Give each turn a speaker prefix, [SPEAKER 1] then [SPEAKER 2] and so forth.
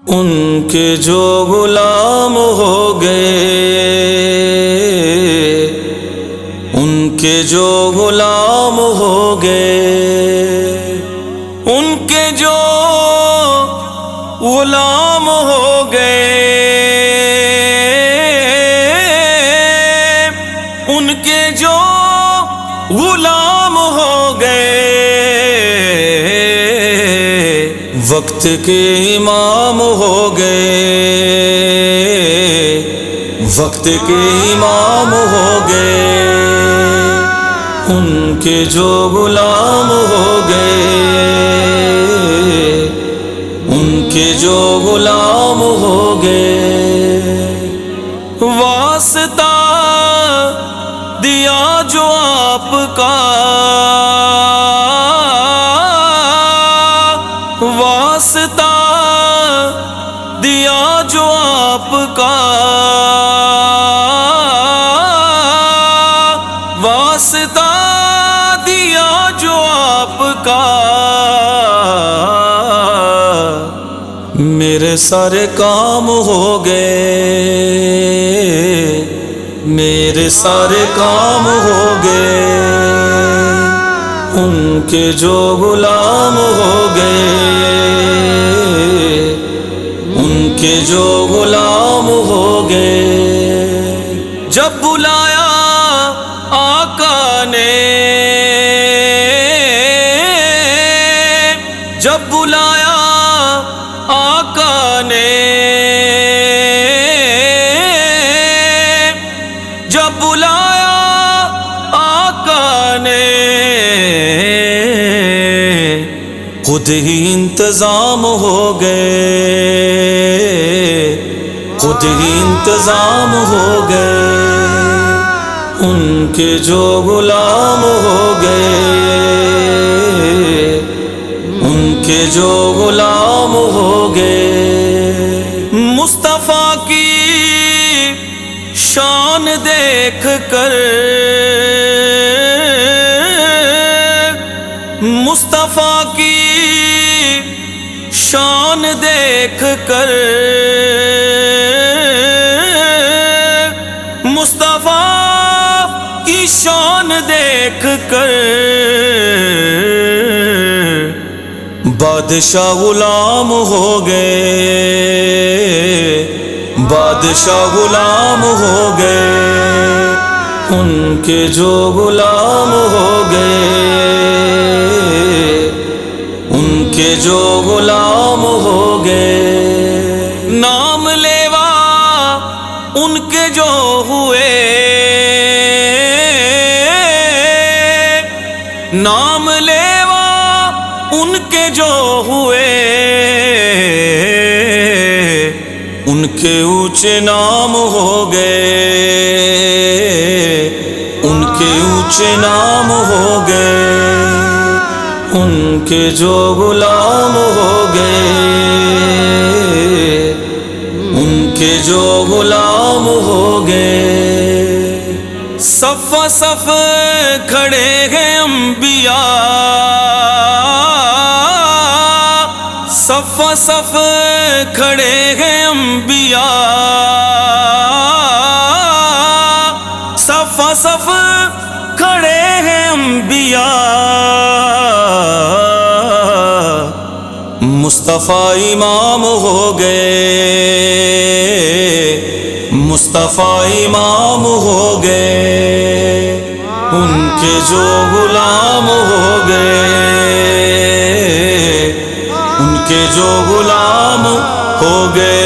[SPEAKER 1] ان کے جو غلام ہو گئے، ان کے جو غلام ہو گئے، ان کے جو غلام ہو گئے، ان کے جو غلام ہو گئے، وقت کے امام ہو گئے، وقت کے امام ہو گئے، ان کے جو غلام ہو گئے، ان کے جو غلام ہو گئے، واسطہ دیا جو آپ کا، واسطہ دیا جو آپ کا، واسطہ دیا جو آپ کا، میرے سارے کام ہو گئے، میرے سارے کام ہو گئے، ان کے جو غلام ہو گئے، ان کے جو غلام ہو گئے، جب بلایا آقا نے، جب بلایا آقا نے، جب بلایا آقا نے، خود ہی انتظام ہو گئے، خود ہی انتظام ہو گئے، ان کے جو غلام ہو گئے، ان کے جو غلام ہو گئے، مصطفیٰ کی شان دیکھ کر، مصطفیٰ کی شان دیکھ کر، مصطفیٰ کی شان دیکھ کر، بادشاہ غلام ہو گئے، بادشاہ غلام ہو گئے، ان کے جو غلام ہو گئے، ان کے جو غلام ہو گئے، نام لیوا ان کے جو ہوئے، نام لیوا ان کے جو ہوئے، ان کے اونچے نام ہو گئے، ان کے اونچے نام ہو گئے، ان کے جو غلام ہو گئے، ان کے جو غلام ہو گئے، صف صف کھڑے ہیں انبیاء، صف صف کھڑے ہیں انبیاء، صف صف کھڑے ہیں انبیاء، مصطفیٰ امام ہو گئے، مصطفیٰ امام ہو گئے، ان کے جو غلام ہو گئے، ان کے جو غلام ہو گئے،